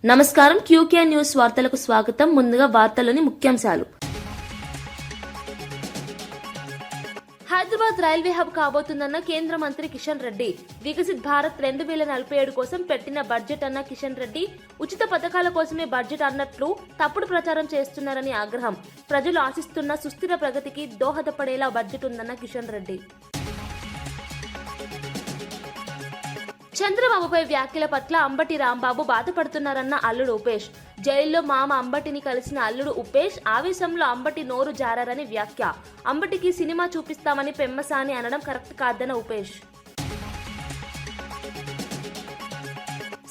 నమస్కారం, QK news వార్తలకు స్వాగతం. ముందుగా వార్తల్లోని ముఖ్యాంశాలు. హైదరాబాద్ రైల్వే హబ్ కాబోతుందన్న కేంద్ర మంత్రి కిషన్ రెడ్డి. వికసిత్ భారత్ 2047 కోసం పెట్టిన బడ్జెట్ అన్న కిషన్ రెడ్డి ఉచిత పథకాల కోసమే బడ్జెట్ అన్నట్లు తప్పుడు ప్రచారం చేస్తున్నారని ఆగ్రహం. ప్రజలు ఆశిస్తున్న సుస్థిర ప్రగతికి దోహదపడేలా బడ్జెట్ ఉందన్న కిషన్ రెడ్డి. చంద్రబాబుపై వ్యాఖ్యల పట్ల అంబటి రాంబాబు బాధపడుతున్నారన్న అల్లుడు ఉపేష్. జైల్లో మామ అంబటిని కలిసిన అల్లుడు ఉపేష్ ఆవేశంలో అంబటి నోరు జారారని వ్యాఖ్య. అంబటికి సినిమా చూపిస్తామని పెమ్మసాని అనడం కరెక్ట్ కాదన్న ఉపేష్.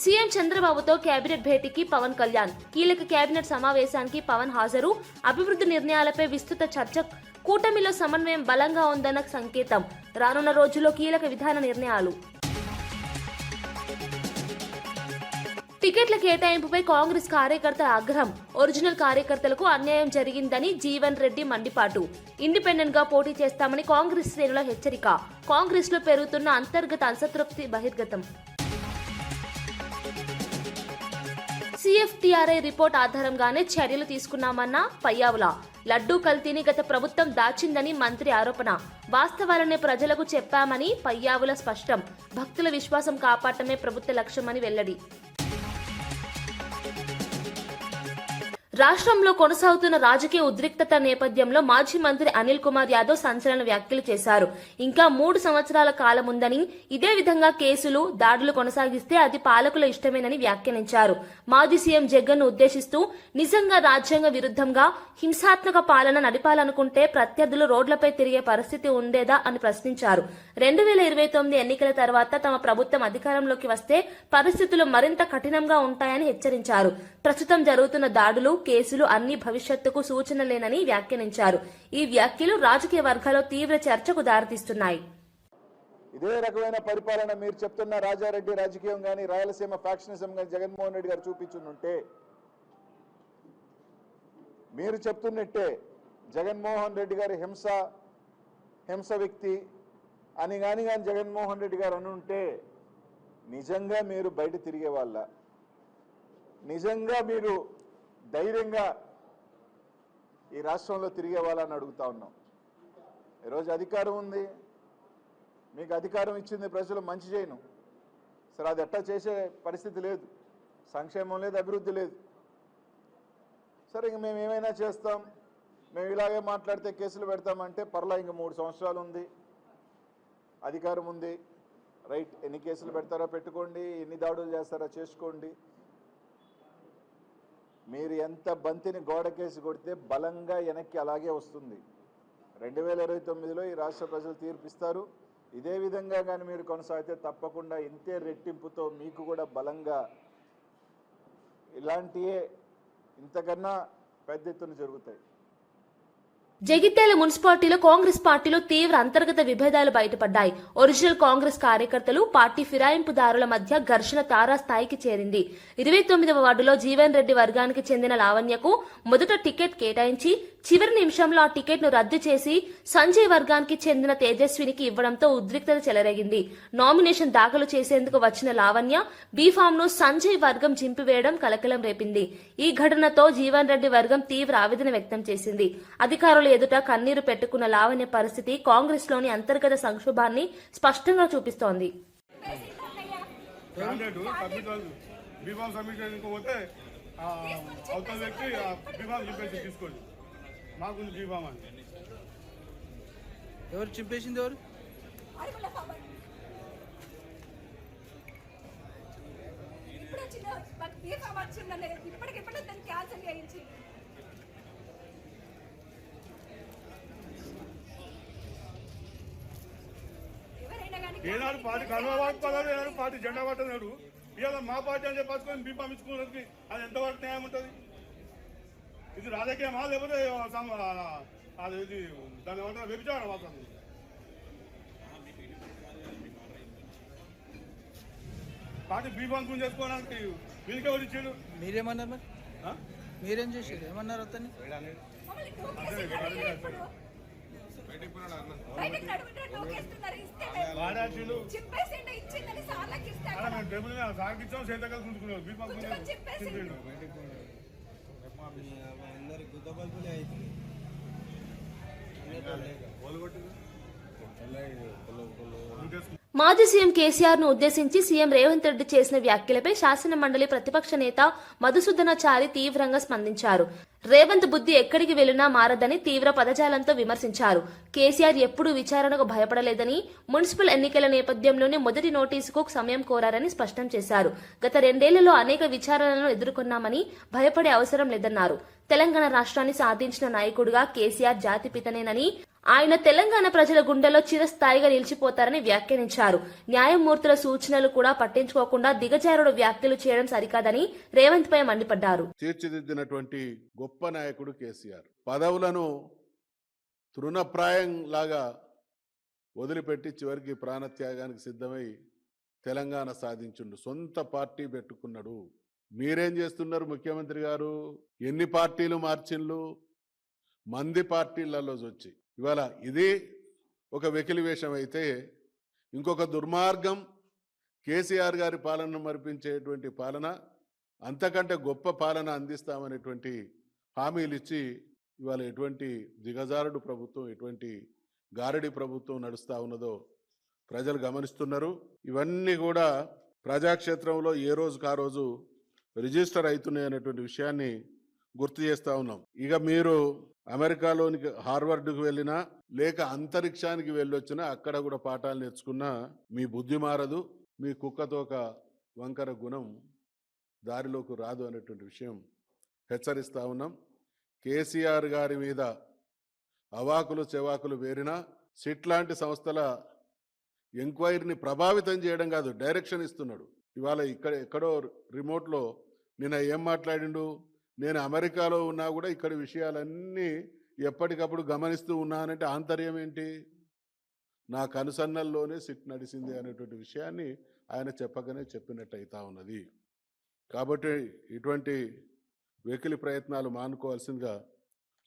సీఎం చంద్రబాబుతో కేబినెట్ భేటీకి పవన్ కళ్యాణ్. కీలక కేబినెట్ సమావేశానికి పవన్ హాజరు. అభివృద్ధి నిర్ణయాలపై విస్తృత చర్చ. కూటమిలో సమన్వయం బలంగా ఉందన్న సంకేతం. రానున్న రోజుల్లో కీలక విధాన నిర్ణయాలు. టికెట్ల కేటాయింపుపై కాంగ్రెస్ కార్యకర్త ఆగ్రహం. ఒరిజినల్ కార్యకర్తలకు అన్యాయం జరిగిందని జీవన్ రెడ్డి మండిపాటు. ఇండిపెండెంట్ గా పోటీ చేస్తామని కాంగ్రెస్ శ్రేణుల హెచ్చరిక. కాంగ్రెస్ లో పెరుగుతున్న అంతర్గత అసంతృప్తి బహిర్గతం. సిఎఫ్టిఆర్ఐ రిపోర్ట్ ఆధారంగానే చర్యలు తీసుకున్నామన్న పయ్యావుల. లడ్డూ కల్తీని గత ప్రభుత్వం దాచిందని మంత్రి ఆరోపణ. వాస్తవాలనే ప్రజలకు చెప్పామని పయ్యావుల స్పష్టం. భక్తుల విశ్వాసం కాపాడటమే ప్రభుత్వ లక్ష్యమని వెల్లడి. రాష్ట్రంలో కొనసాగుతున్న రాజకీయ ఉద్రిక్తత నేపథ్యంలో మాజీ మంత్రి అనిల్ కుమార్ యాదవ్ సంచలన వ్యాఖ్యలు చేశారు. ఇంకా 3 సంవత్సరాల కాలం ఉందని, ఇదే విధంగా కేసులు, దాడులు కొనసాగిస్తే అది పాలకుల ఇష్టమేనని వ్యాఖ్యానించారు. మాజీ సీఎం జగన్ ను ఉద్దేశిస్తూ, నిజంగా రాజ్యాంగ విరుద్ధంగా హింసాత్మక పాలన నడిపాలనుకుంటే ప్రత్యర్థులు రోడ్లపై తిరిగే పరిస్థితి ఉండేదా అని ప్రశ్నించారు. 2029 ఎన్నికల తర్వాత తమ ప్రభుత్వం అధికారంలోకి వస్తే పరిస్థితులు మరింత కఠినంగా ఉంటాయని హెచ్చరించారు. ప్రస్తుతం జరుగుతున్న దాడులు, కేసులు అన్ని భవిష్యత్తుకు సూచనలేనని వ్యాఖ్యానించారు. ఈ వ్యాఖ్యలు రాజకీయ వర్గాల్లో తీవ్ర చర్చకు దారితీస్తున్నాయి. ఇదే రకమైన పరిపాలన మీరు చెప్తున్న రాజారెడ్డి రాజకీయం గాని, రాయలసీమ ఫ్యాక్షనిజం గాని జగన్మోహన్ రెడ్డి గారు చూపించుంటే, మీరు చెప్తున్నట్టే జగన్మోహన్ రెడ్డి గారి హింస వ్యక్తి అని కానీ జగన్మోహన్ రెడ్డి గారు అనుంటే నిజంగా మీరు బయట తిరిగే వాళ్ళ, నిజంగా మీరు ధైర్యంగా ఈ రాష్ట్రంలో తిరిగే వాళ్ళని అడుగుతా ఉన్నాం. ఈరోజు అధికారం ఉంది, మీకు అధికారం ఇచ్చింది ప్రజలు, మంచి చేయను సరే, అది ఎట్టా చేసే పరిస్థితి లేదు, సంక్షేమం లేదు, అభివృద్ధి లేదు. సరే, ఇంక మేము ఏమైనా చేస్తాం, మేము ఇలాగే మాట్లాడితే కేసులు పెడతామంటే పర్లా, ఇంక 3 సంవత్సరాలు ఉంది, అధికారం ఉంది, రైట్. ఎన్ని కేసులు పెడతారో పెట్టుకోండి, ఎన్ని దాడులు చేస్తారో చేసుకోండి. మీరు ఎంత బంతిని గోడకేసి కొడితే బలంగా వెనక్కి అలాగే వస్తుంది. 2029లో ఈ రాష్ట్ర ప్రజలు తీర్పిస్తారు. ఇదే విధంగా కానీ మీరు కొనసాగితే తప్పకుండా ఇంతే రెట్టింపుతో మీకు కూడా బలంగా ఇలాంటియే ఇంతకన్నా పెద్ద ఎత్తున జరుగుతాయి. జగిత్యాల మున్సిపాలిటీలో కాంగ్రెస్ పార్టీలో తీవ్ర అంతర్గత విభేదాలు బయటపడ్డాయి. ఒరిజినల్ కాంగ్రెస్ కార్యకర్తలు, పార్టీ ఫిరాయింపుదారుల మధ్య ఘర్షణ తారాస్థాయికి చేరింది. 29వ వార్డులో జీవన్ రెడ్డి వర్గానికి చెందిన లావణ్యకు మొదట టికెట్ కేటాయించి చివరి నిమిషంలో ఆ టికెట్ ను రద్దు చేసి సంజయ్ వర్గానికి చెందిన తేజస్వినికి ఇవ్వడంతో ఉద్రిక్తత చెలరేగింది. నామినేషన్ దాఖలు చేసేందుకు వచ్చిన లావణ్య బీఫామ్ ను సంజయ్ వర్గం చింపివేయడం కలకలం రేపింది. ఈ ఘటనతో జీవన్ రెడ్డి వర్గం తీవ్ర ఆవేదన వ్యక్తం చేసింది. అధికారుల ఎదుట కన్నీరు పెట్టుకున్న లావణ్య పరిస్థితి కాంగ్రెస్ లోని అంతర్గత సంక్షోభాన్ని స్పష్టంగా చూపిస్తోంది. ఎవరు చింపేసింది? ఎవరు ఏనాడు పార్టీ కనుమవాడు, ఏనాడు పార్టీ జెండా పట్టనాడు. ఇవాళ మా పార్టీ అని చెప్పాల్సుకొని బీఫామ్ ఇచ్చుకున్నది అది ఎంతవరకు న్యాయం ఉంటుంది? ఇది రాజకీయమా లేకపోతే అది దాని ఏమంటారు వ్యభిచారం? అసలు పార్టీ బీఫామ్ గురించి చేసుకోవడానికి వీళ్ళకి ఎవరు ఇచ్చాడు? మీరేమన్నారు? మరి మీరేం చేశారు? ఏమన్నారు? అతన్ని బయటకు నడుముంటే నూకేస్తున్నారు. ఇస్తే మేము వాడాల్సిండు చింపేసిండు. ఇచ్చిందని సార్లకి ఇస్తే అలా మేము టేబుల్ మీద సాగిచ్చాం చేతకాలు కుంటుకున్నాం కొంచెం చింపేసిండు. మాజీ సీఎం కేసీఆర్ ను ఉద్దేశించి సీఎం రేవంత్ రెడ్డి చేసిన వ్యాఖ్యలపై శాసన మండలి ప్రతిపక్ష నేత మధుసూదనాచారి తీవ్రంగా స్పందించారు. రేవంత్ బుద్ధి ఎక్కడికి వెళ్లినా మారదని తీవ్ర పదజాలంతో విమర్శించారు. కేసీఆర్ ఎప్పుడూ విచారణకు భయపడలేదని, మున్సిపల్ ఎన్నికల నేపథ్యంలోనే మొదటి నోటీసుకు సమయం కోరారని స్పష్టం చేశారు. గత 2 ఏళ్లలో అనేక విచారణలను ఎదుర్కొన్నామని భయపడే అవసరం లేదన్నారు. తెలంగాణ రాష్ట్రాన్ని సాధించిన నాయకుడిగా కేసీఆర్ జాతిపితనేనని, ఆయన తెలంగాణ ప్రజల గుండెల్లో చిరస్థాయిగా నిలిచిపోతారని వ్యాఖ్యానించారు. న్యాయమూర్తుల సూచనలు కూడా పట్టించుకోకుండా దిగజారుడు వ్యాఖ్యలు చేయడం సరికాదని రేవంత్ పై మండిపడ్డారు. తీర్చిదిద్దినటువంటి గొప్ప నాయకుడు కేసీఆర్ పదవులను తృణప్రాయం లాగా వదిలిపెట్టి చివరికి ప్రాణత్యాగానికి సిద్ధమై తెలంగాణ సాధించుండు. సొంత పార్టీ పెట్టుకున్నాడు. మీరేం చేస్తున్నారు ముఖ్యమంత్రి గారు? ఎన్ని పార్టీలు మార్చిండ్లు? మంది పార్టీలలో వచ్చి ఇవాళ ఇది ఒక వెకిలి వేషం అయితే, ఇంకొక దుర్మార్గం కేసీఆర్ గారి పాలనను మరిపించేటువంటి పాలన, అంతకంటే గొప్ప పాలన అందిస్తామనేటువంటి హామీలు ఇచ్చి ఇవాళ ఎటువంటి దిగజారుడు ప్రభుత్వం, ఎటువంటి గారడి ప్రభుత్వం నడుస్తూ ఉన్నదో ప్రజలు గమనిస్తున్నారు. ఇవన్నీ కూడా ప్రజాక్షేత్రంలో ఏ రోజుకు ఆ రోజు రిజిస్టర్ అవుతున్నాయి అనేటువంటి విషయాన్ని గుర్తు చేస్తూ ఉన్నాం. ఇక మీరు అమెరికాలోనికి హార్వర్డ్కు వెళ్ళినా లేక అంతరిక్షానికి వెళ్ళొచ్చినా అక్కడ కూడా పాఠాలు నేర్చుకున్నా మీ బుద్ధి మారదు, మీ కుక్కతోక వంకర గుణం దారిలోకి రాదు అనేటువంటి విషయం హెచ్చరిస్తూ ఉన్నాం. కేసీఆర్ గారి మీద అవాకులు చెవాకులు వేరినా సిట్ లాంటి సంస్థల ఎంక్వైరీని ప్రభావితం చేయడం కాదు, డైరెక్షన్ ఇస్తున్నాడు. ఇవాళ ఎక్కడో రిమోట్లో నిన్న ఏం మాట్లాడిండు? నేను అమెరికాలో ఉన్నా కూడా ఇక్కడ విషయాలన్నీ ఎప్పటికప్పుడు గమనిస్తూ ఉన్నానంటే ఆంతర్యం ఏంటి? నా కనుసన్నల్లోనే సిట్ నడిచింది అనేటువంటి విషయాన్ని ఆయన చెప్పగానే చెప్పినట్టు అవుతా ఉన్నది. కాబట్టి ఇటువంటి వెకిలి ప్రయత్నాలు మానుకోవాల్సిందిగా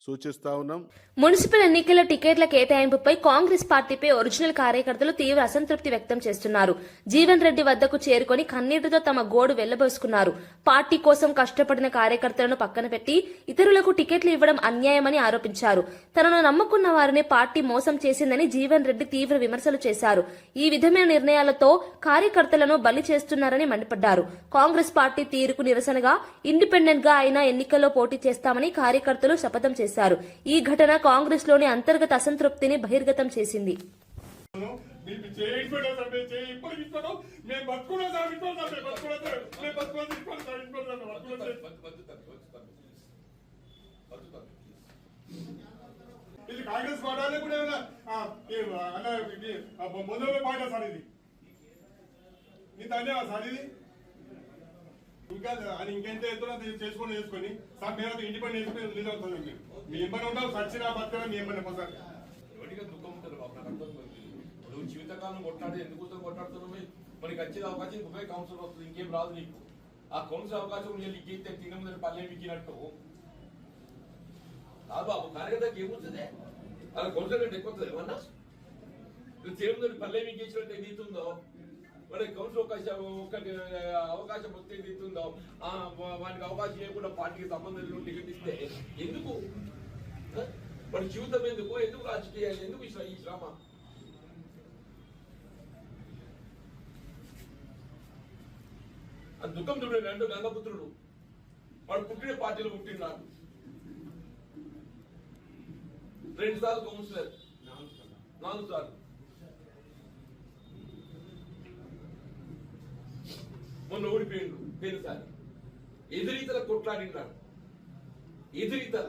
సూచిస్తా ఉన్నాం. మున్సిపల్ ఎన్నికల టికెట్ల కేటాయింపుపై కాంగ్రెస్ పార్టీపై ఒరిజినల్ కార్యకర్తలు తీవ్ర అసంతృప్తి వ్యక్తం చేస్తున్నారు. జీవన్ రెడ్డి వద్దకు చేరుకొని కన్నీటితో తమ గోడు వెళ్లబోసుకున్నారు. పార్టీ కోసం కష్టపడిన కార్యకర్తలను పక్కన పెట్టి ఇతరులకు టికెట్లు ఇవ్వడం అన్యాయమని ఆరోపించారు. తనను నమ్ముకున్న వారిని పార్టీ మోసం చేసిందని జీవన్ రెడ్డి తీవ్ర విమర్శలు చేశారు. ఈ విధమైన నిర్ణయాలతో కార్యకర్తలను బలి చేస్తున్నారని మండిపడ్డారు. కాంగ్రెస్ పార్టీ తీరుకు నిరసనగా ఇండిపెండెంట్ గా అయినా ఎన్నికల్లో పోటీ చేస్తామని కార్యకర్తలు శపథం చేశారు. ఈ ఘటన కాంగ్రెస్ లోని అంతర్గత అసంతృప్తిని బహిర్గతం చేసింది. ఇది కాంగ్రెస్ పార్టీ కూడా పాట సార్, ఇది నీ తండ్రి సార్, ఇది ఇంకా అని ఇంకెంత ఎత్తున చేసుకొని సార్ మేము ఇండిపెండెన్స్ రిలీజ్ అవుతుంది. మీ ఇబ్బంది ఉంటావు సచ్చినా బతకడం మీ ఇబ్బంది సార్. ఎవరిగా దుఃఖం ఉంటుంది బాబు, నాకు అర్థం. నువ్వు జీవితకాలం కొట్లాడి ఎందుకోసం కొట్లాడుతున్నావు? మనకి వచ్చేది అవకాశం ఇంకొక కౌన్సిల్ వస్తుంది, ఇంకేం రాదు నీకు. ఆ కౌన్సిల్ అవకాశం నీకు తినముందని పల్లె మిక్కినట్టు కాదు బాబు. కార్యకర్తకి ఏమవుతుంది? అలా కౌన్సిల్ కంటే ఎక్కువ వస్తుంది ఏమన్నా? నువ్వు తినముందని పల్లె మిక్కించినట్టు ఏదైతుందో వాడికి కౌన్సిల్ అవకాశం వస్తే ఏదైతుందో వాడికి అవకాశం లేకుండా పార్టీకి సంబంధం టికెట్ ఇస్తే ఎందుకు? వాడి జీవితం ఎందుకు రాజకీయాలు ఎందుకు ఈ శ్రమ? అది దుఃఖం చూడండి. రెండు గంగపుత్రుడు వాడు పుట్టిన పార్టీలో పుట్టినాడు. 2 సార్లు కౌన్సిలర్, 4 సార్లు మొన్న ఓడిపోయిండు. పోయినసారి ఎదురీతల కొట్లాడినాడు. ఎదురీతల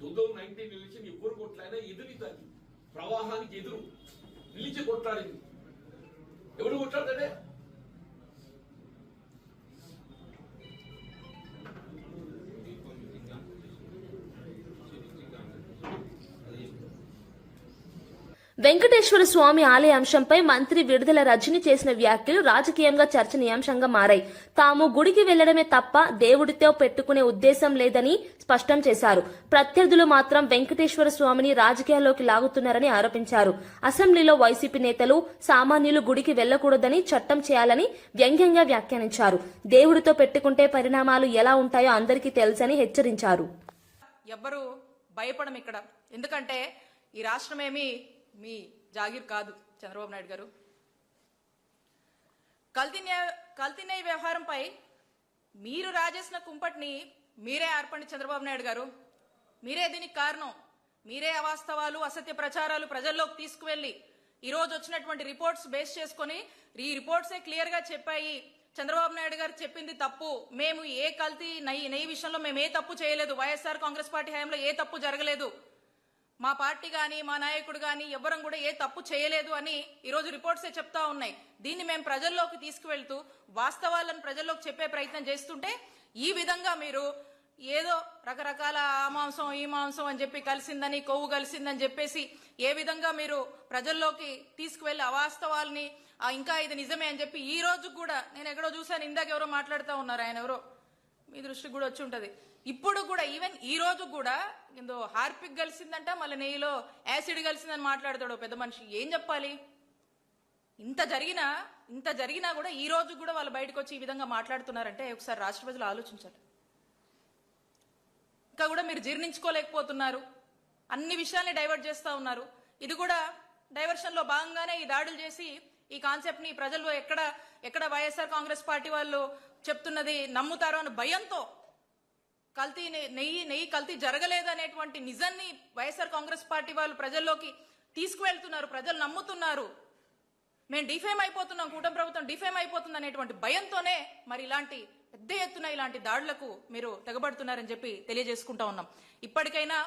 2019 ఎలక్షన్ ఎప్పుడు కొట్లాడినా ఎదురీతల ప్రవాహానికి ఎదురు నిలిచి కొట్లాడింది. ఎవడు కొట్లాడతాడే? వెంకటేశ్వర స్వామి ఆలయ అంశంపై మంత్రి విడుదల రజని చేసిన వ్యాఖ్యలు రాజకీయంగా చర్చనీయాంశంగా మారాయి. తాము గుడికి వెళ్లడమే తప్ప దేవుడితో పెట్టుకునే ఉద్దేశం లేదని స్పష్టం చేశారు. ప్రత్యర్థులు మాత్రం వెంకటేశ్వర స్వామిని రాజకీయాల్లోకి లాగుతున్నారని ఆరోపించారు. అసెంబ్లీలో వైసీపీ నేతలు సామాన్యులు గుడికి వెళ్లకూడదని చట్టం చేయాలని వ్యంగ్యంగా వ్యాఖ్యానించారు. దేవుడితో పెట్టుకుంటే పరిణామాలు ఎలా ఉంటాయో అందరికీ తెలుసని హెచ్చరించారు. ఎవ్వరూ భయపడం ఇక్కడ. ఎందుకంటే ఈ రాష్ట్రమేమి మీ జాగీర్ కాదు చంద్రబాబు నాయుడు గారు. కల్తీ న్యాయ వ్యవహారంపై మీరు రాజేసిన కుంపటిని మీరే ఆర్పండి చంద్రబాబు నాయుడు గారు. మీరే దీనికి కారణం. మీరే అవాస్తవాలు అసత్య ప్రచారాలు ప్రజల్లోకి తీసుకువెళ్లి ఈరోజు వచ్చినటువంటి రిపోర్ట్స్ బేస్ చేసుకుని ఈ రిపోర్ట్సే క్లియర్ గా చెప్పాయి చంద్రబాబు నాయుడు గారు చెప్పింది తప్పు, మేము ఏ కల్తీ నెయ్యి విషయంలో మేము ఏ తప్పు చేయలేదు, వైఎస్ఆర్ కాంగ్రెస్ పార్టీ హయాంలో ఏ తప్పు జరగలేదు, మా పార్టీ గాని మా నాయకుడు గాని ఎవ్వరం కూడా ఏ తప్పు చేయలేదు అని ఈరోజు రిపోర్ట్సే చెప్తా ఉన్నాయి. దీన్ని మేము ప్రజల్లోకి తీసుకువెళ్తూ వాస్తవాలను ప్రజల్లోకి చెప్పే ప్రయత్నం చేస్తుంటే ఈ విధంగా మీరు ఏదో రకరకాల ఆ మాంసం ఈ మాంసం అని చెప్పి కలిసిందని కొవ్వు కలిసిందని చెప్పేసి ఏ విధంగా మీరు ప్రజల్లోకి తీసుకువెళ్లి అవాస్తవాల్ని ఇంకా ఇది నిజమే అని చెప్పి ఈ రోజు కూడా నేను ఎక్కడో చూశాను, ఇందాక ఎవరో మాట్లాడుతూ ఉన్నారు, ఆయన ఎవరో మీ దృష్టికి కూడా వచ్చి ఉంటది. ఇప్పుడు కూడా ఈవెన్ ఈ రోజు కూడా ఏందో హార్పిక్ కలిసిందంట, మళ్ళీ నెయ్యిలో యాసిడ్ కలిసిందని మాట్లాడతాడు పెద్ద మనిషి. ఏం చెప్పాలి? ఇంత జరిగినా కూడా ఈ రోజు కూడా వాళ్ళు బయటకు వచ్చి ఈ విధంగా మాట్లాడుతున్నారంటే ఒకసారి రాష్ట్ర ప్రజలు ఆలోచించాలి. ఇంకా కూడా మీరు జీర్ణించుకోలేకపోతున్నారు, అన్ని విషయాల్ని డైవర్ట్ చేస్తా ఉన్నారు. ఇది కూడా డైవర్షన్ లో భాగంగానే ఈ దాడులు చేసి ఈ కాన్సెప్ట్ ని ప్రజలు ఎక్కడ వైఎస్ఆర్ కాంగ్రెస్ పార్టీ వాళ్ళు చెప్తున్నది నమ్ముతారో అని భయంతో నెయ్యి కల్తీ జరగలేదనేటువంటి నిజాన్ని వైఎస్ఆర్ కాంగ్రెస్ పార్టీ వాళ్ళు ప్రజల్లోకి తీసుకువెళ్తున్నారు. ప్రజలు నమ్ముతున్నారు. మేము డిఫేమ్ అయిపోతున్నాం, కూటమి ప్రభుత్వం డిఫేమ్ అయిపోతుంది అనేటువంటి భయంతోనే మరి ఇలాంటి పెద్ద ఎత్తున ఇలాంటి దాడులకు మీరు తెగబడుతున్నారని చెప్పి తెలియజేసుకుంటా ఉన్నాం. ఇప్పటికైనా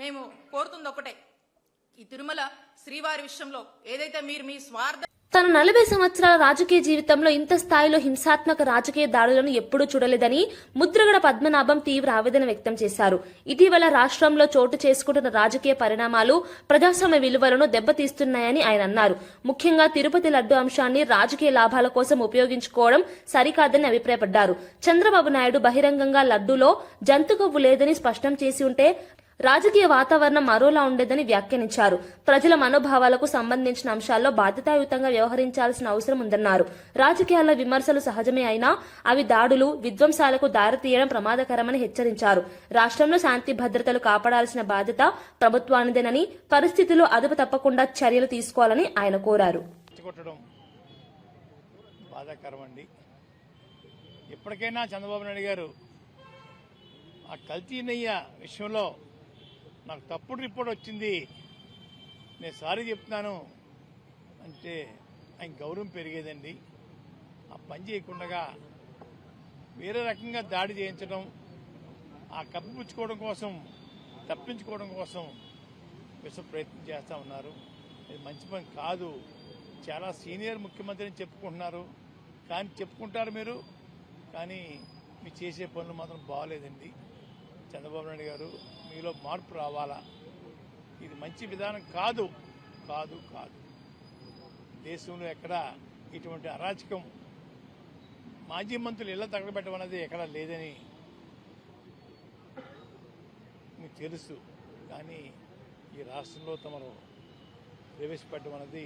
మేము కోరుతుంది ఒకటే, ఈ తిరుమల శ్రీవారి విషయంలో ఏదైతే మీరు మీ స్వార్థ తన 40 సంవత్సరాల రాజకీయ జీవితంలో ఇంత స్థాయిలో హింసాత్మక రాజకీయ దాడులను ఎప్పుడూ చూడలేదని ముద్రగడ పద్మనాభం తీవ్ర ఆవేదన వ్యక్తం చేశారు. ఇటీవల రాష్ట్రంలో చోటు చేసుకుంటున్న రాజకీయ పరిణామాలు ప్రజాస్వామ్య విలువలను దెబ్బతీస్తున్నాయని ఆయన అన్నారు. ముఖ్యంగా తిరుపతి లడ్డు అంశాన్ని రాజకీయ లాభాల కోసం ఉపయోగించుకోవడం సరికాదని అభిప్రాయపడ్డారు. చంద్రబాబు నాయుడు బహిరంగంగా లడ్డూలో జంతు కొవ్వు లేదని స్పష్టం చేసి ఉంటే రాజకీయ వాతావరణం మరోలా ఉండేదని వ్యాఖ్యానించారు. ప్రజల మనోభావాలకు సంబంధించిన అంశాల్లో బాధ్యతాయుతంగా వ్యవహరించాల్సిన అవసరం ఉందన్నారు. రాజకీయాల్లో విమర్శలు సహజమే అయినా అవి దాడులు, విధ్వంసాలకు దారితీయడం ప్రమాదకరమని హెచ్చరించారు. రాష్ట్రంలో శాంతి భద్రతలు కాపాడాల్సిన బాధ్యత ప్రభుత్వానిదేనని, పరిస్థితుల్లో అదుపు తప్పకుండా చర్యలు తీసుకోవాలని ఆయన కోరారు. ఇప్పటికైనా చంద్రబాబు నాయుడు గారు ఆ కల్తీ నెయ్యి విషయంలో నాకు తప్పుడు రిపోర్ట్ వచ్చింది, నేను సారీ చెప్తున్నాను అంటే ఆయన గౌరవం పెరిగేదండి. ఆ పని చేయకుండా వేరే రకంగా దాడి చేయించడం, ఆ కప్పిపుచ్చుకోవడం కోసం, తప్పించుకోవడం కోసం ప్రయత్నం చేస్తూ ఉన్నారు. ఇది మంచి పని కాదు. చాలా సీనియర్ ముఖ్యమంత్రి అని చెప్పుకుంటున్నారు, కానీ చెప్పుకుంటారు మీరు, కానీ మీరు చేసే పనులు మాత్రం బాగోలేదండి. చంద్రబాబు నాయుడు గారు, మీలో మార్పు రావాలా. ఇది మంచి విధానం కాదు కాదు కాదు దేశంలో ఎక్కడ ఇటువంటి అరాచకం మాజీ మంత్రులు ఇళ్ల తగలబెట్టడం అనేది ఎక్కడా లేదని మీకు తెలుసు. కానీ ఈ రాష్ట్రంలో తమరు ప్రవేశపెట్టడం అనేది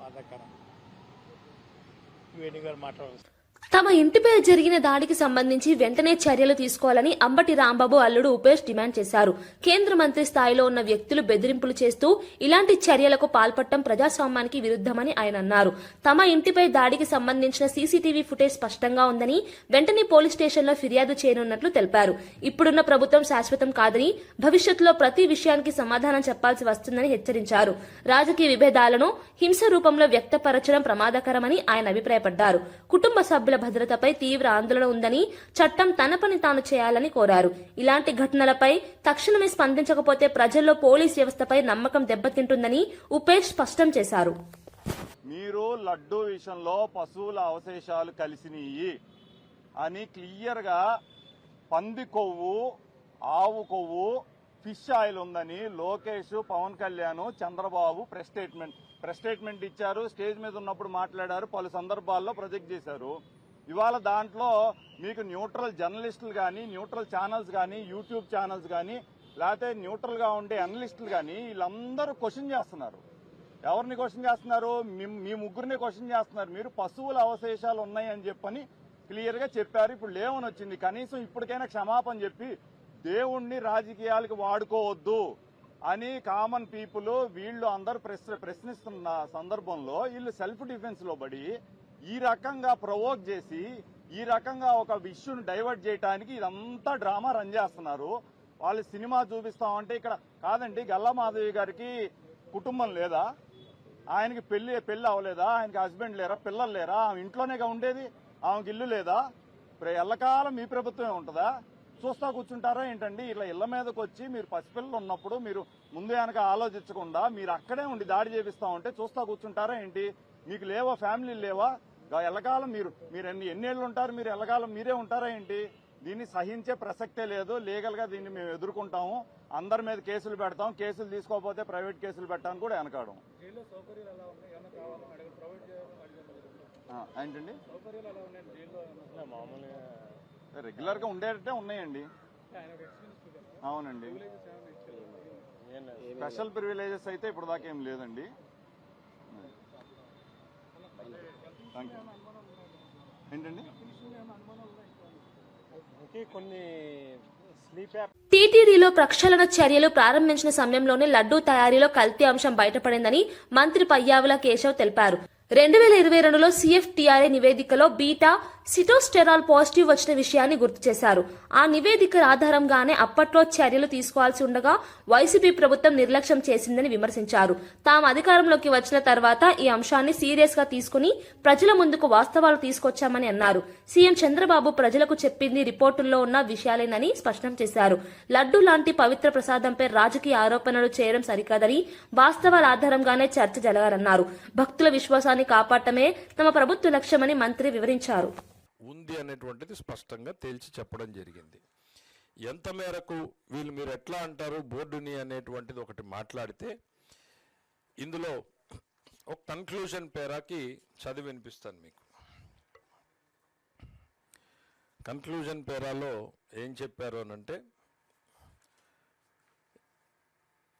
బాధాకరం. వేణు గారు మాట్లాడారు. తమ ఇంటిపై జరిగిన దాడికి సంబంధించి వెంటనే చర్యలు తీసుకోవాలని అంబటి రాంబాబు అల్లుడు ఉపేష్ డిమాండ్ చేశారు. కేంద్ర మంత్రి స్థాయిలో ఉన్న వ్యక్తులు బెదిరింపులు చేస్తూ ఇలాంటి చర్యలకు పాల్పడటం ప్రజాస్వామ్యానికి విరుద్ధమని ఆయన అన్నారు. తమ ఇంటిపై దాడికి సంబంధించిన సీసీటీవీ ఫుటేజ్ స్పష్టంగా ఉందని, వెంటనే పోలీస్ స్టేషన్లో ఫిర్యాదు చేయనున్నట్లు తెలిపారు. ఇప్పుడున్న ప్రభుత్వం శాశ్వతం కాదని, భవిష్యత్తులో ప్రతి విషయానికి సమాధానం చెప్పాల్సి వస్తుందని హెచ్చరించారు. రాజకీయ విభేదాలను హింస రూపంలో వ్యక్తపరచడం ప్రమాదకరమని ఆయన అభిప్రాయపడ్డారు. కుటుంబ సభ్యుల భద్రతపై తీవ్ర ఆందోళన ఉందని, చట్టం తన పని తాను చేయాలని కోరారు. ఇలాంటి ఘటనలపై తక్షణమే స్పందించకపోతే ప్రజల్లో పోలీస్ వ్యవస్థపై నమ్మకం దెబ్బతింటుందని ఉపేష్ స్పష్టం చేశారు. మీరు లడ్డూ విషయంలో పశువుల అవశేషాలు కలిసినవి అని క్లియర్గా పంది కొవ్వు, ఆవు కొవ్వు ఫిష్ ఆయిల్ ఉందని లోకేష్, పవన్ కళ్యాణ్, చంద్రబాబు ప్రెస్ స్టేట్మెంట్ ఇచ్చారు. స్టేజ్ మీద ఉన్నప్పుడు మాట్లాడారు, పలు సందర్భాల్లో ప్రొజెక్ట్ చేశారు. ఇవాళ దాంట్లో మీకు న్యూట్రల్ జర్నలిస్టులు కానీ, న్యూట్రల్ ఛానల్స్ కానీ, యూట్యూబ్ ఛానల్స్ కానీ, లేకపోతే న్యూట్రల్ గా ఉండే అనలిస్టులు కానీ వీళ్ళందరూ క్వశ్చన్ చేస్తున్నారు. ఎవరిని క్వశ్చన్ చేస్తున్నారు? మీ ముగ్గురిని క్వశ్చన్ చేస్తున్నారు. మీరు పశువుల అవశేషాలు ఉన్నాయని చెప్పని క్లియర్ గా చెప్పారు. ఇప్పుడు లేవని వచ్చింది. కనీసం ఇప్పటికైనా క్షమాపణ చెప్పి దేవుణ్ణి రాజకీయాలకు వాడుకోవద్దు అని కామన్ పీపుల్ వీళ్ళు అందరూ ప్రశ్నిస్తున్న సందర్భంలో వీళ్ళు సెల్ఫ్ డిఫెన్స్ లో పడి ఈ రకంగా ప్రవోక్ చేసి ఈ రకంగా ఒక ఇష్యూని డైవర్ట్ చేయడానికి ఇదంతా డ్రామా రన్ చేస్తున్నారు. వాళ్ళు సినిమా చూపిస్తామంటే ఇక్కడ కాదండి, గల్లా మాధవి గారికి కుటుంబం లేదా? ఆయనకి పెళ్లి అవ్వలేదా? ఆయనకి హస్బెండ్ లేరా? పిల్లలు లేరా? ఆమె ఇంట్లోనేగా ఉండేది. ఆమెకి ఇల్లు లేదా? ఎల్లకాలం మీ ప్రభుత్వమే ఉంటుందా? చూస్తా కూర్చుంటారా ఏంటండి? ఇలా ఇళ్ల మీదకి వచ్చి మీరు పసిపిల్లలు ఉన్నప్పుడు మీరు ముందు వెనక ఆలోచించకుండా మీరు అక్కడే ఉండి దాడి చేపిస్తా ఉంటే చూస్తా కూర్చుంటారా ఏంటి? మీకు లేవా? ఫ్యామిలీలు లేవా? ఎల్లకాలం మీరు ఎన్నేళ్ళు ఉంటారు? మీరు ఎల్లకాలం మీరే ఉంటారా ఏంటి? దీన్ని సహించే ప్రసక్తే లేదు. లీగల్ గా దీన్ని మేము ఎదుర్కొంటాము. అందరి మీద కేసులు పెడతాం. కేసులు తీసుకోకపోతే ప్రైవేట్ కేసులు పెట్టడానికి కూడా వెనకాడం. ఏంటండి? రెగ్యులర్ గా ఉండేటట్టే ఉన్నాయండి. అవునండి. స్పెషల్ ప్రివిలేజెస్ అయితే ఇప్పుడు దాకా ఏం లేదండి. ఏంటండి? కొన్ని టీటీడీలో ప్రక్షాళన చర్యలు ప్రారంభించిన సమయంలోనే లడ్డూ తయారీలో కల్తీ అంశం బయటపడిందని మంత్రి పయ్యావుల కేశవ్ తెలిపారు. 2022లో CFTRA నివేదికలో బీటా సిటోస్టెరాల్ పాజిటివ్ వచ్చిన విషయాన్ని గుర్తు చేశారు. ఆ నివేదిక ఆధారంగానే అప్పట్లో చర్యలు తీసుకోవాల్సి ఉండగా వైసీపీ ప్రభుత్వం నిర్లక్ష్యం చేసిందని విమర్శించారు. తాము అధికారంలోకి వచ్చిన తర్వాత ఈ అంశాన్ని సీరియస్ గా తీసుకుని ప్రజల ముందుకు వాస్తవాలు తీసుకొచ్చామని అన్నారు. సీఎం చంద్రబాబు ప్రజలకు చెప్పింది రిపోర్టుల్లో ఉన్న విషయాలేనని స్పష్టం చేశారు. లడ్డూ లాంటి పవిత్ర ప్రసాదంపై రాజకీయ ఆరోపణలు చేయడం సరికాదని, వాస్తవాల ఆధారంగానే చర్చ జరగాలన్నారు. భక్తుల విశ్వాసాన్ని కాపాడటమే తమ ప్రభుత్వ లక్ష్యమని మంత్రి వివరించారు. ఉంది అనేటువంటిది స్పష్టంగా తేల్చి చెప్పడం జరిగింది. ఎంత మేరకు మీరు ఎట్లా అంటారు బోర్డుని అనేటువంటిది ఒకటి మాట్లాడితే ఇందులో ఒక కన్క్లూజన్ పేరాకి చదివి వినిపిస్తాను మీకు. కన్క్లూజన్ పేరాలో ఏం చెప్పారు అనంటే,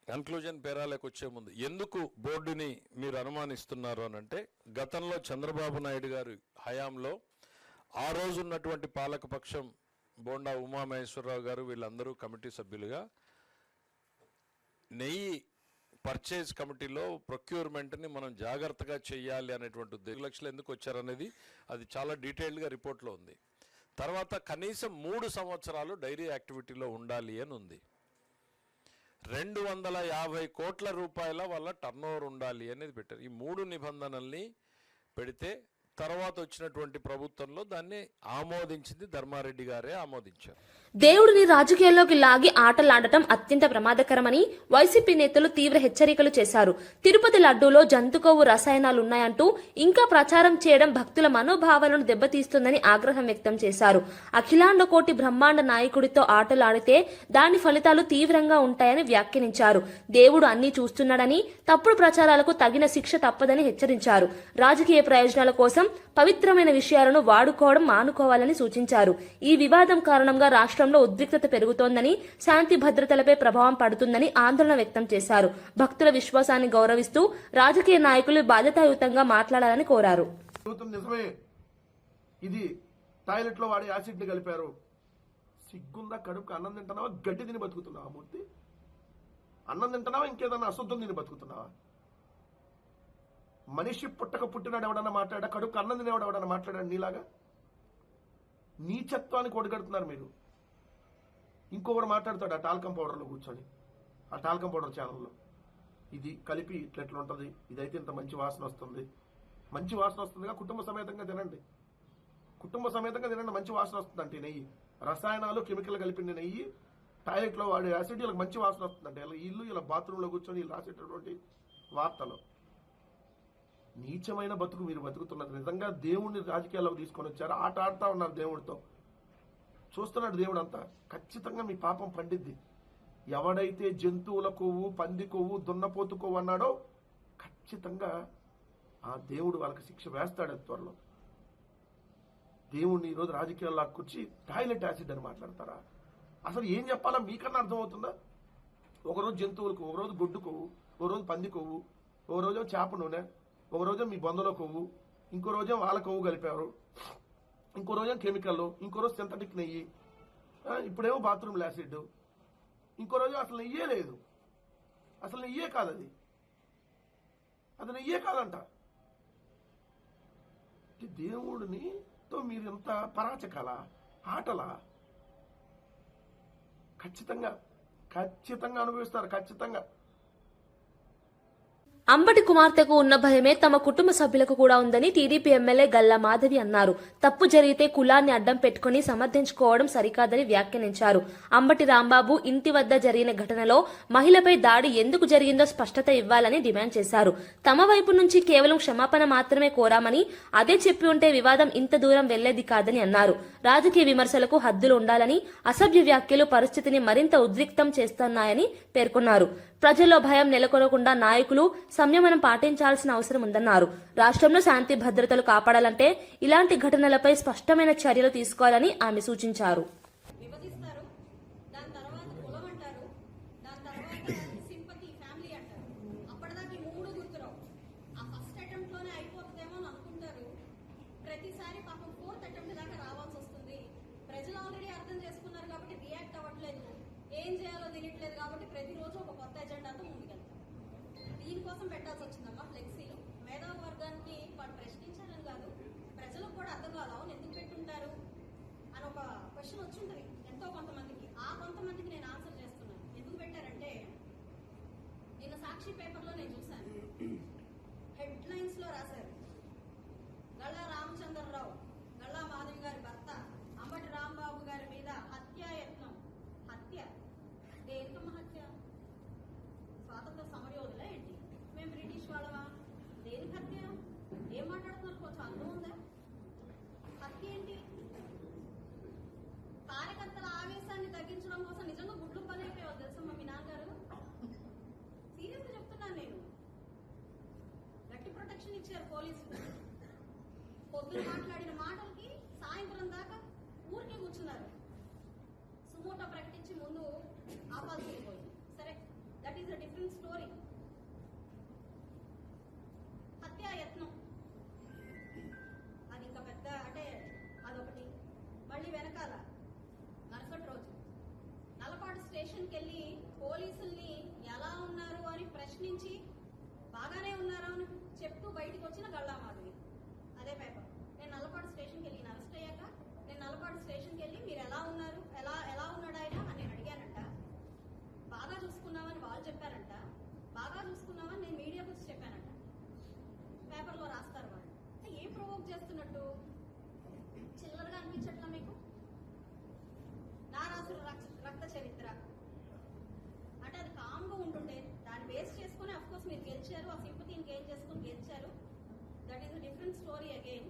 కన్క్లూజన్ పేరాలకు వచ్చే ముందు ఎందుకు బోర్డుని మీరు అనుమానిస్తున్నారు అనంటే, గతంలో చంద్రబాబు నాయుడు గారి హయాంలో ఆ రోజు ఉన్నటువంటి పాలకపక్షం బోండా ఉమామహేశ్వరరావు గారు వీళ్ళందరూ కమిటీ సభ్యులుగా నెయ్యి పర్చేజ్ కమిటీలో ప్రొక్యూర్మెంట్ని మనం జాగ్రత్తగా చేయాలి అనేటువంటి 2 లక్షలు ఎందుకు వచ్చారనేది అది చాలా డీటెయిల్డ్గా రిపోర్ట్లో ఉంది. తర్వాత కనీసం 3 సంవత్సరాలు డైరీ యాక్టివిటీలో ఉండాలి అని ఉంది. 250 కోట్ల రూపాయల వల్ల టర్నోవర్ ఉండాలి అనేది పెట్టారు. ఈ 3 నిబంధనల్ని పెడితే తర్వాత వచ్చినటువంటి ప్రభుత్వంలో దాన్ని ఆమోదించింది ధర్మారెడ్డి గారే ఆమోదించారు. దేవుడిని రాజకీయాల్లోకి లాగి ఆటలాడటం అత్యంత ప్రమాదకరమని వైసీపీ నేతలు తీవ్ర హెచ్చరికలు చేశారు. తిరుపతి లడ్డూలో జంతుకొవ్వు రసాయనాలున్నాయంటూ ఇంకా ప్రచారం చేయడం భక్తుల మనోభావాలను దెబ్బతీస్తుందని ఆగ్రహం వ్యక్తం చేశారు. అఖిలాండ కోటి బ్రహ్మాండ నాయకుడితో ఆటలాడితే దాని ఫలితాలు తీవ్రంగా ఉంటాయని వ్యాఖ్యానించారు. దేవుడు అన్నీ చూస్తున్నాడని, తప్పుడు ప్రచారాలకు తగిన శిక్ష తప్పదని హెచ్చరించారు. రాజకీయ ప్రయోజనాల కోసం పవిత్రమైన విషయాలను వాడుకోవడం మానుకోవాలని సూచించారు. ఈ వివాదం కారణంగా రాష్ట్రంలో ఉద్రిక్తత పెరుగుతోందని, శాంతి భద్రతలపై ప్రభావం పడుతుందని ఆందోళన వ్యక్తం చేశారు. భక్తుల విశ్వాసాన్ని గౌరవిస్తూ రాజకీయ నాయకులు బాధ్యతాయుతంగా మాట్లాడాలని కోరారు. నిజమే, ఇది టాయిలెట్ లో వాడే యాసిడ్ ని కలిపారు. సిగ్గుందా? కడుపుకు అన్నం తింటున్నావా? గడ్డి తిని బతుకుతున్నావా? మూర్తి, అన్నం తింటున్నావా? ఇంకేదన్నా అశుద్ధం తిని బతుకుతున్నావా? మనిషి పుట్టినాడు ఎవడన్నా మాట్లాడా? కడుపుకు అన్నం తినేవాడు ఎవడన్నా మాట్లాడాడు? నీలాగా నీచత్వానికి ఒడిగడుతున్నారు మీరు. ఇంకొకడు మాట్లాడతాడు ఆ టాల్కం పౌడర్లో కూర్చొని, ఆ టాల్కం పౌడర్ ఛానల్లో ఇది కలిపి ఇట్లా ఉంటుంది, ఇదైతే ఇంత మంచి వాసన వస్తుంది. మంచి వాసన వస్తుందిగా కుటుంబ సమేతంగా తినండి, కుటుంబ సమేతంగా తినండి. మంచి వాసన వస్తుందంటే నెయ్యి, రసాయనాలు కెమికల్ కలిపిన నెయ్యి, టాయిలెట్లో వాడే యాసిడ్, ఇలా మంచి వాసన వస్తుందంటే ఇలా ఇల్లు ఇలా బాత్రూంలో కూర్చొని వీళ్ళు రాసేటటువంటి వార్తలు. నీచమైన బతుకు మీరు బతుకుతున్నారు. నిజంగా దేవుణ్ణి రాజకీయాల్లోకి తీసుకొని వచ్చారు, ఆట ఆడుతూ ఉన్నారు దేవుడితో. చూస్తున్నాడు దేవుడు అంతా. ఖచ్చితంగా మీ పాపం పండిద్ది. ఎవడైతే జంతువుల కొవ్వు, పంది కొవ్వు, దున్నపోతు కొవ్వు అన్నాడో ఖచ్చితంగా ఆ దేవుడు వాళ్ళకి శిక్ష వేస్తాడు త్వరలో. దేవుడిని ఈరోజు రాజకీయాల్లో కూర్చి టాయిలెట్ యాసిడ్ అని మాట్లాడతారా? అసలు ఏం చెప్పాలా మీకన్నా అర్థమవుతుందా? ఒకరోజు జంతువులకు, ఒకరోజు గొడ్డు కొవ్వు, ఒకరోజు పంది కొవ్వు, ఒక రోజు చేప నూనె, ఒక రోజు మీ బొందలో కొవ్వు, ఇంకో రోజు వాళ్ళ కొవ్వు కలిపారు, ఇంకో రోజు కెమికల్, ఇంకో రోజు సింథటిక్ నెయ్యి, ఇప్పుడేమో బాత్రూమ్ యాసిడ్, ఇంకో రోజు అసలు నెయ్యే లేదు. అసలు నెయ్యే కాదు, అది నెయ్యే కాదంట. దేవుడినితో మీరు ఎంత పరాచకాల ఆటలా? ఖచ్చితంగా అనుభవిస్తారు. ఖచ్చితంగా. అంబటి కుమార్తెకు ఉన్న భయమే తమ కుటుంబ సభ్యులకు కూడా ఉందని టీడీపీ ఎమ్మెల్యే గల్లా మాధవి అన్నారు. తప్పు జరిగితే కులాన్ని అడ్డం పెట్టుకుని సమర్థించుకోవడం సరికాదని వ్యాఖ్యానించారు. అంబటి రాంబాబు ఇంటి వద్ద జరిగిన ఘటనలో మహిళపై దాడి ఎందుకు జరిగిందో స్పష్టత ఇవ్వాలని డిమాండ్ చేశారు. తమ వైపు నుంచి కేవలం క్షమాపణ మాత్రమే కోరామని, అదే చెప్పి ఉంటే వివాదం ఇంత దూరం వెళ్లేది కాదని అన్నారు. రాజకీయ విమర్శలకు హద్దులు ఉండాలని, అసభ్య వ్యాఖ్యలు పరిస్థితిని మరింత ఉద్రిక్తం చేస్తున్నాయని పేర్కొన్నారు. ప్రజల్లో భయం నెలకొనకుండా నాయకులు సంయమనం పాటించాల్సిన అవసరం ఉందన్నారు. రాష్ట్రంలో శాంతి భద్రతలు కాపాడాలంటే ఇలాంటి ఘటనలపై స్పష్టమైన చర్యలు తీసుకోవాలని ఆమె సూచించారు. విభజిస్తారు, దాని తర్వాత కులం అంటారు, దాని తర్వాత సింపతి ఫ్యామిలీ అంటారు. అప్పటిదాకా మూడు గుర్తురావు. ఆ ఫస్ట్ అటెంప్ట్ లోనే అయిపోతుందేమో అని అనుకుంటారు. ప్రతిసారి పాపం ఫోర్త్ అటెంప్ట్ దాకా రావాల్సి వస్తుంది. ప్రజలు ఆల్రెడీ అర్థం చేసుకున్నారు కాబట్టి రియాక్ట్ అవ్వట్లేదు, ఏం చేయాలో తెలియట్లేదు కాబట్టి ప్రతిరోజు ఒక కొత్త ఎజెండాతో ముందుకెళ్తారు. దీనికోసం పెట్టాల్సి వచ్చిందమ్మా ఫ్లెక్సీలు. మేధావి వర్గానికి వాడు ప్రశ్నించాలని కాదు, ప్రజలకు కూడా అర్థం కాదు, అవును ఎందుకు పెట్టుంటారు అని ఒక క్వశ్చన్ వచ్చింటది ఎంతో కొంతమందికి. ఆ కొంతమందికి నేను ఆన్సర్ చేస్తున్నాను. ఎందుకు పెట్టారంటే నిన్న సాక్షి పేపర్లో నేను చూశాను, హెడ్ లైన్స్ లో రాశారు, గల్లా రామచంద్రరావు, గల్లా మాధవి గారి భర్త అంబటి రాంబాబు గారి మీద హత్యాయత్నం. హత్య దేనికమ్మ హత్య? స్వాతంత్ర సమరయోధులా ఏంటి? మేము బ్రిటిష్ వాళ్ళమా? దేనికి హత్య? ఏం మాట్లాడుతున్నారు? కొంచెం అర్థం ఉందా? హత్య ఏంటి? కార్యకర్తల ఆవేశాన్ని తగ్గించడం కోసం నిజంగా గుడ్లు పని అయిపోయావు తెలుసమ్మా మీ నాన్నగారు. సీరియస్ గా చెప్తున్నాను నేను. గట్టి ప్రొటెక్షన్ ఇచ్చారు పోలీసులు. పొద్దున మాట్లాడిన మాటలకి సాయంత్రం దాకా ఊరికే కూర్చున్నారు. సుమోటో ప్రకటించి ముందు ఆపాల్సి పోయింది. సరే, that is a different story. హత్యాయత్నం అది ఇంకా పెద్ద, అంటే అదొకటి. మళ్ళీ వెనకాల మరుసటి రోజు నల్లపాడు స్టేషన్కి వెళ్ళి పోలీసుల్ని ఎలా ఉన్నారు అని ప్రశ్నించి బాగానే ఉన్నారా అని చెప్తూ బయటకు వచ్చిన గల్లా మాధవి. అదే పేపర్. నేను నల్లపాడు స్టేషన్కి వెళ్ళి అరెస్ట్ అయ్యాక నేను నల్లపాడు స్టేషన్కి వెళ్ళి మీరు ఎలా ఉన్నారు, ఎలా ఉన్నాడు ఆయన అని నేను అడిగానంట. బాగా చూసుకున్నామని వాళ్ళు చెప్పారంట, బాగా చూసుకున్నామని నేను మీడియాకు వచ్చి చెప్పానంట. పేపర్లో రాస్తారు వాళ్ళు. ఏం ప్రొవోక్ చేస్తున్నట్టు చిల్లరగా అనిపించట్లా మీకు? నారాసుర రక్త చరిత్ర అంటే అది కామ్గా ఉంటుండే, దాన్ని బేస్ చేసుకుని అఫ్కోర్స్ మీరు గెలిచారు, ఆ సింపతిని గెయిన్ చేసుకుని గెలిచారు. That is a different story again.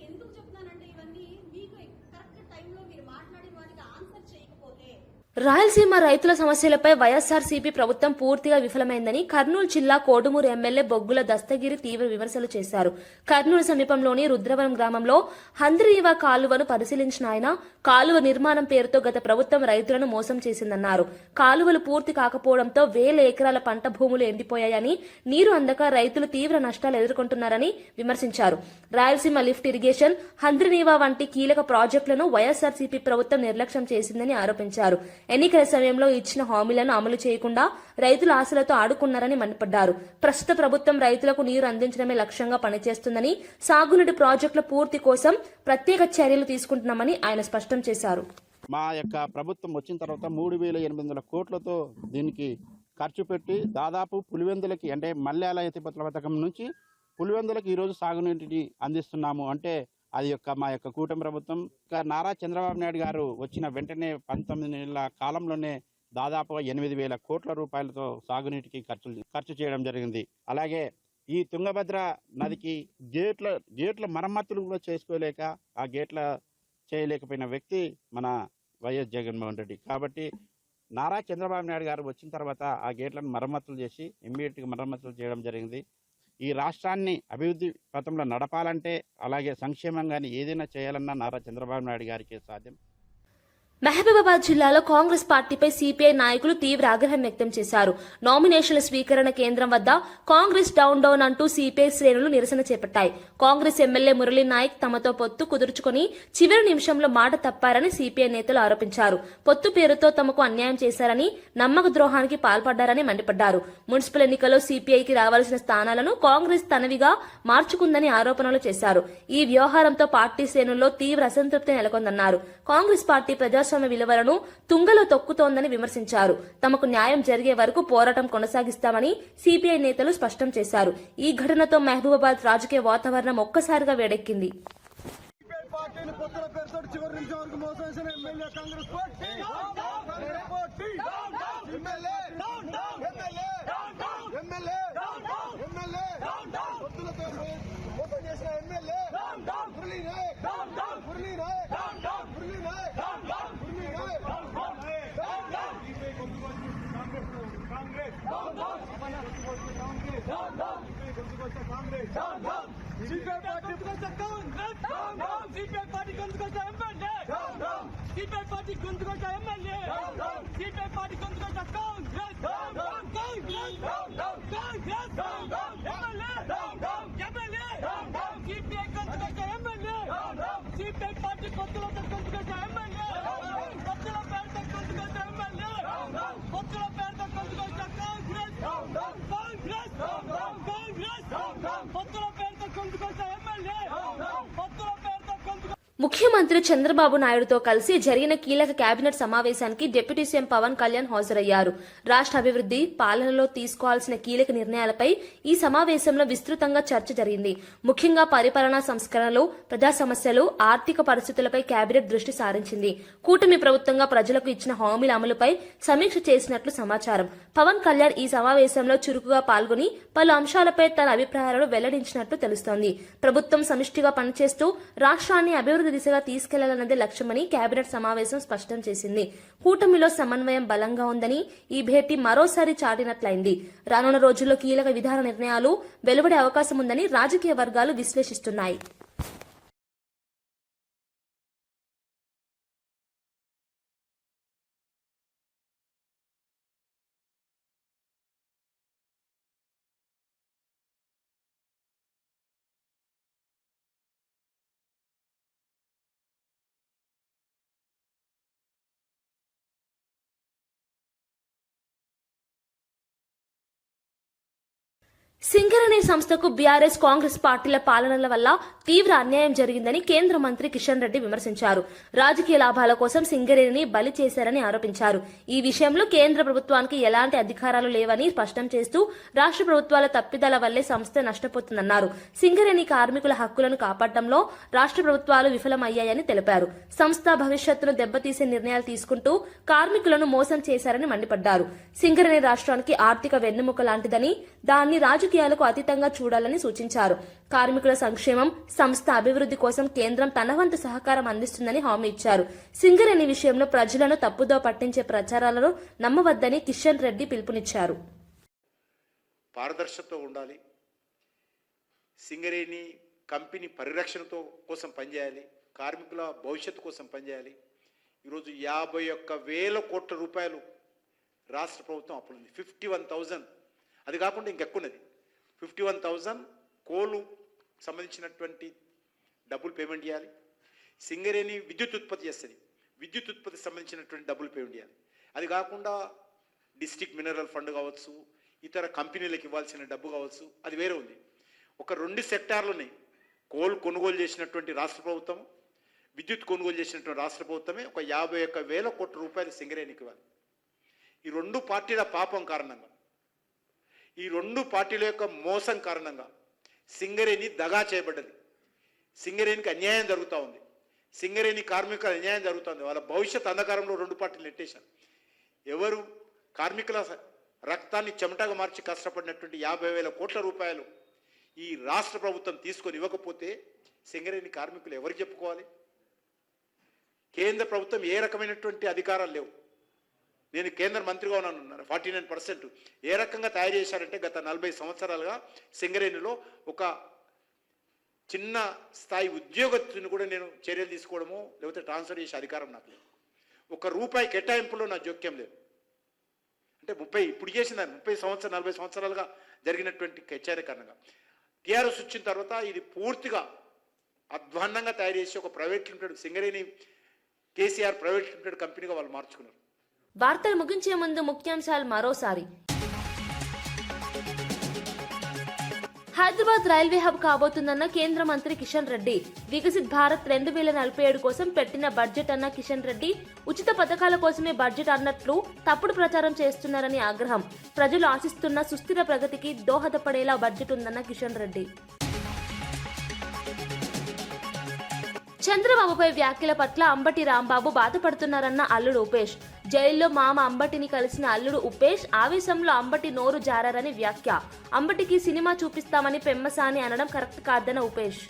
ఎందుకు చెప్తున్నానంటే ఇవన్నీ మీకు కరెక్ట్ టైంలో మీరు మాట్లాడిన వాటికి ఆన్సర్ చేయకపోతే. రాయలసీమ రైతుల సమస్యలపై వైఎస్ఆర్సీపీ ప్రభుత్వం పూర్తిగా విఫలమైందని కర్నూలు జిల్లా కోడుమూరు ఎమ్మెల్యే బొగ్గుల దస్తగిరి తీవ్ర విమర్శలు చేశారు. కర్నూలు సమీపంలోని రుద్రవరం గ్రామంలో హంద్రీవా కాలువను పరిశీలించిన ఆయన కాలువ నిర్మాణం పేరుతో గత ప్రభుత్వం రైతులను మోసం చేసిందన్నారు. కాలువలు పూర్తి కాకపోవడంతో వేల ఎకరాల పంట భూములు ఎండిపోయాయని, నీరు అందక రైతులు తీవ్ర నష్టాలు ఎదుర్కొంటున్నారని విమర్శించారు. రాయలసీమ లిఫ్ట్ ఇరిగేషన్, హంద్రీవా వంటి కీలక ప్రాజెక్టులను వైఎస్ఆర్సీపీ ప్రభుత్వం నిర్లక్ష్యం చేసిందని ఆరోపించారు. ఎన్నికల సమయంలో ఇచ్చిన హామీలను అమలు చేయకుండా రైతుల ఆశలతో ఆడుకున్నారని మండిపడ్డారు. ప్రస్తుత ప్రభుత్వం రైతులకు నీరు అందించడమే లక్ష్యంగా పనిచేస్తుందని, సాగునీటి ప్రాజెక్టుల పూర్తి కోసం ప్రత్యేక చర్యలు తీసుకుంటున్నామని ఆయన స్పష్టం చేశారు. మా యొక్క ప్రభుత్వం వచ్చిన తర్వాత 3,800 కోట్లతో దీనికి ఖర్చు పెట్టి దాదాపు పులివెందులకి, అంటే మల్యాల ఎత్తిపోతల పథకం నుంచి పులివెందులకు ఈరోజు సాగునీటిని అందిస్తున్నాము. అంటే అది మా యొక్క కూటమి ప్రభుత్వం. నారా చంద్రబాబు నాయుడు గారు వచ్చిన వెంటనే 19 నెలల కాలంలోనే దాదాపు 8,000 కోట్ల రూపాయలతో సాగునీటికి ఖర్చు చేయడం జరిగింది. అలాగే ఈ తుంగభద్ర నదికి గేట్ల మరమ్మతులు కూడా చేసుకోలేక, ఆ గేట్ల చేయలేకపోయిన వ్యక్తి మన వైఎస్ జగన్మోహన్ రెడ్డి. కాబట్టి నారా చంద్రబాబు నాయుడు గారు వచ్చిన తర్వాత ఆ గేట్లను మరమ్మతులు చేసి ఇమ్మీడియట్గా మరమ్మతులు చేయడం జరిగింది. ఈ రాష్ట్రాన్ని అభివృద్ధి పథంలో నడపాలంటే, అలాగే సంక్షేమంగాని ఏదైనా చేయాలన్నా నారా చంద్రబాబు నాయుడు గారికి సాధ్యం. మహబూబాబాద్ జిల్లాలో కాంగ్రెస్ పార్టీపై సిపిఐ నాయకులు తీవ్ర ఆగ్రహం వ్యక్తం చేశారు. నామినేషన్ల స్వీకరణ కేంద్రం వద్ద కాంగ్రెస్ డౌన్ డౌన్ అంటూ సిపిఐ శ్రేణులు నిరసన చేపట్టాయి. కాంగ్రెస్ ఎమ్మెల్యే మురళీ నాయక్ తమతో పొత్తు కుదుర్చుకుని చివరి నిమిషంలో మాట తప్పారని సిపిఐ నేతలు ఆరోపించారు. పొత్తు పేరుతో తమకు అన్యాయం చేశారని, నమ్మక ద్రోహానికి పాల్పడ్డారని మండిపడ్డారు. మున్సిపల్ ఎన్నికల్లో సిపిఐకి రావాల్సిన స్థానాలను కాంగ్రెస్ తనవిగా మార్చుకుందని ఆరోపణలు చేశారు. ఈ వ్యవహారంతో పార్టీ శ్రేణుల్లో తీవ్ర అసంతృప్తి నెలకొందన్నారు. కాంగ్రెస్ పార్టీ ప్రజాస్వామ్య విలువలను తుంగలో తొక్కుతోందని విమర్శించారు. తమకు న్యాయం జరిగే వరకు పోరాటం కొనసాగిస్తామని సిపిఐ నేతలు స్పష్టం చేశారు. ఈ ఘటనతో మహబూబాబాద్ రాజకీయ వాతావరణం ఒక్కసారిగా వేడెక్కింది. ముఖ్యమంత్రి చంద్రబాబు నాయుడుతో కలిసి జరిగిన కీలక కేబినెట్ సమావేశానికి డిప్యూటీ సీఎం పవన్ కళ్యాణ్ హాజరయ్యారు. రాష్ట్ర అభివృద్ధి, పాలనలో తీసుకోవాల్సిన కీలక నిర్ణయాలపై ఈ సమావేశంలో విస్తృతంగా చర్చ జరిగింది. ముఖ్యంగా పరిపాలనా సంస్కరణలు, ప్రజా సమస్యలు, ఆర్థిక పరిస్థితులపై కేబినెట్ దృష్టి సారించింది. కూటమి ప్రభుత్వంగా ప్రజలకు ఇచ్చిన హామీల అమలుపై సమీక్ష చేసినట్లు సమాచారం. పవన్ కళ్యాణ్ ఈ సమావేశంలో చురుకుగా పాల్గొని పలు అంశాలపై తన అభిప్రాయాలను వెల్లడించినట్లు తెలుస్తోంది. ప్రభుత్వం సమిష్టిగా పనిచేస్తూ రాష్ట్రాన్ని అభివృద్ధి దిశగా తీసుకెళ్లాలన్నదే లక్ష్యమని కేబినెట్ సమావేశం స్పష్టం చేసింది. కూటమిలో సమన్వయం బలంగా ఉందని ఈ భేటీ మరోసారి చాటినట్లయింది. రానున్న రోజుల్లో కీలక విధాన నిర్ణయాలు వెలువడే అవకాశం ఉందని రాజకీయ వర్గాలు విశ్లేషిస్తున్నాయి. సింగరేణి సంస్థకు బీఆర్ఎస్, కాంగ్రెస్ పార్టీల పాలనల వల్ల తీవ్ర అన్యాయం జరిగిందని కేంద్ర మంత్రి కిషన్ రెడ్డి విమర్శించారు. రాజకీయ లాభాల కోసం సింగరేణిని బలి చేశారని ఆరోపించారు. ఈ విషయంలో కేంద్ర ప్రభుత్వానికి ఎలాంటి అధికారాలు లేవని స్పష్టం చేస్తూ రాష్ట్ర ప్రభుత్వాల తప్పిదాల వల్లే సంస్థ నష్టపోతుందన్నారు. సింగరేణి కార్మికుల హక్కులను కాపాడడంలో రాష్ట్ర ప్రభుత్వాలు విఫలమయ్యాయని తెలిపారు. సంస్థ భవిష్యత్తును దెబ్బతీసే నిర్ణయాలు తీసుకుంటూ కార్మికులను మోసం చేశారని మండిపడ్డారు. సింగరేణి రాష్ట్రానికి ఆర్థిక వెన్నెముక లాంటిదని, దాన్ని రాజకీయాలకు అతీతంగా చూడాలని సూచించారు. కార్మికుల సంక్షేమం, సంస్థ అభివృద్ధి కోసం కేంద్రం తన వంతు సహకారం అందిస్తుందని హామీ ఇచ్చారు. సింగరేణి విషయంలో ప్రజలను తప్పుదో పట్టించే ప్రచారాలను నమ్మవద్దని కిషన్ రెడ్డి పిలుపునిచ్చారు. పారదర్శకత ఉండాలి. సింగరేణి కంపెనీ పరిరక్షణతో కోసం పనిచేయాలి. కార్మికుల భవిష్యత్తు కోసం పనిచేయాలి. ఈరోజు 51,000 కోట్ల రూపాయలు రాష్ట్ర ప్రభుత్వం అప్పులుంది. 51,000. అది కాకుండా ఇంకెక్కున్నది. 51,000 కోలు సంబంధించినటువంటి డబ్బులు పేమెంట్ చేయాలి. సింగరేణి విద్యుత్ ఉత్పత్తి చేస్తుంది. విద్యుత్ ఉత్పత్తికి సంబంధించినటువంటి డబ్బులు పేమెంట్ చేయాలి. అది కాకుండా డిస్ట్రిక్ట్ మినరల్ ఫండ్ కావచ్చు, ఇతర కంపెనీలకు ఇవ్వాల్సిన డబ్బు కావచ్చు, అది వేరే ఉంది. ఒక 2 సెక్టార్లోనే కోల్ కొనుగోలు చేసినటువంటి రాష్ట్ర ప్రభుత్వం, విద్యుత్ కొనుగోలు చేసినటువంటి రాష్ట్ర ప్రభుత్వమే ఒక 51,000 కోట్ల రూపాయలు సింగరేణికి ఇవ్వాలి. ఈ 2 పార్టీల పాపం కారణంగా, ఈ 2 పార్టీల యొక్క మోసం కారణంగా సింగరేణి దగా చేయబడ్డది. సింగరేణికి అన్యాయం జరుగుతూ ఉంది. సింగరేణి కార్మికులకు అన్యాయం జరుగుతుంది. వాళ్ళ భవిష్యత్ అంధకారంలో 2 పార్టీలు నెట్టేశారు. ఎవరు కార్మికుల రక్తాన్ని చెమటగా మార్చి కష్టపడినటువంటి 50,000 కోట్ల రూపాయలు ఈ రాష్ట్ర ప్రభుత్వం తీసుకొని ఇవ్వకపోతే సింగరేణి కార్మికులు ఎవరికి చెప్పుకోవాలి? కేంద్ర ప్రభుత్వం ఏ రకమైనటువంటి అధికారాలు లేవు. నేను కేంద్ర మంత్రిగా ఉన్నాను. 49% ఏ రకంగా తయారు చేశారంటే గత 40 సంవత్సరాలుగా సింగరేణిలో ఒక చిన్న స్థాయి ఉద్యోగస్తుని కూడా నేను చర్యలు తీసుకోవడము లేకపోతే ట్రాన్స్ఫర్ చేసే అధికారం నాకు లేదు. ₹1 కేటాయింపులో నా జోక్యం లేదు. అంటే ఇప్పుడు చేసిన 40 సంవత్సరాలుగా జరిగినటువంటి కచేరీ కారణంగా టీఆర్ఎస్ వచ్చిన తర్వాత ఇది పూర్తిగా అధ్వాన్నంగా తయారు చేసి ఒక private limited Singareni KCR private limited కంపెనీగా వాళ్ళు మార్చుకున్నారు. వార్తలు ముగించే ముందు ముఖ్యాంశాలు మరోసారి. హైదరాబాద్ రైల్వే హబ్ కాబోతుందన్న కేంద్ర మంత్రి కిషన్ రెడ్డి. వికసిత్ భారత్ 2047 కోసం పెట్టిన బడ్జెట్ అన్న కిషన్ రెడ్డి. ఉచిత పథకాల కోసమే బడ్జెట్ అన్నట్లు తప్పుడు ప్రచారం చేస్తున్నారని ఆగ్రహం. ప్రజలు ఆశిస్తున్న సుస్థిర ప్రగతికి దోహదపడేలా బడ్జెట్ ఉందన్న కిషన్ రెడ్డి. చంద్రబాబుపై వ్యాఖ్యల పట్ల అంబటి రాంబాబు బాధపడుతున్నారన్న అల్లుడు ఉపేష్. జైల్లో మామ అంబటిని కలిసిన అల్లుడు ఉపేష్ ఆవేశంలో అంబటి నోరు జారారని వ్యాఖ్య. అంబటికి సినిమా చూపిస్తామని పెమ్మసాని అనడం కరెక్ట్ కాదన్న ఉపేష్.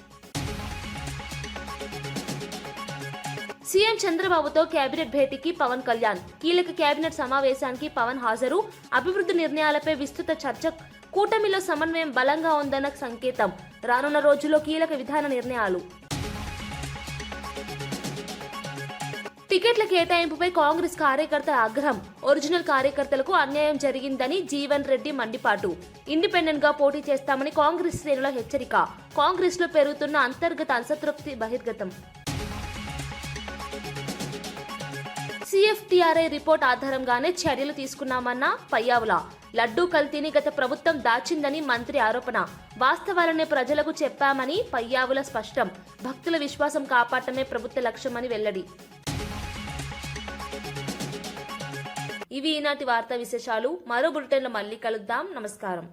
సీఎం చంద్రబాబుతో కేబినెట్ భేటీకి పవన్ కళ్యాణ్. కీలక కేబినెట్ సమావేశానికి పవన్ హాజరు. అభివృద్ధి నిర్ణయాలపై విస్తృత చర్చ. కూటమిలో సమన్వయం బలంగా ఉందన్న సంకేతం. రానున్న రోజుల్లో కీలక విధాన నిర్ణయాలు. టికెట్ల కేటాయింపుపై కాంగ్రెస్ కార్యకర్తల ఆగ్రహం. ఒరిజినల్ కార్యకర్తలకు అన్యాయం జరిగిందని జీవన్ రెడ్డి మండిపాటు. ఇండిపెండెంట్ గా పోటీ చేస్తామని కాంగ్రెస్ శ్రేణుల హెచ్చరిక. కాంగ్రెస్ లో పెరుగుతున్న అంతర్గత అసంతృప్తి బహిర్గతం. సిఎఫ్టిఆర్ఐ రిపోర్ట్ ఆధారంగానే చర్యలు తీసుకున్నామన్న పయ్యావుల. లడ్డూ కల్తీని గత ప్రభుత్వం దాచిందని మంత్రి ఆరోపణ. వాస్తవాలనే ప్రజలకు చెప్పామని పయ్యావుల స్పష్టం. భక్తుల విశ్వాసం కాపాడటమే ప్రభుత్వ లక్ష్యమని వెల్లడి. ఇవి ఈనాటి వార్తా విశేషాలు. మరో బులెటిన్లో మళ్ళీ కలుద్దాం. నమస్కారం.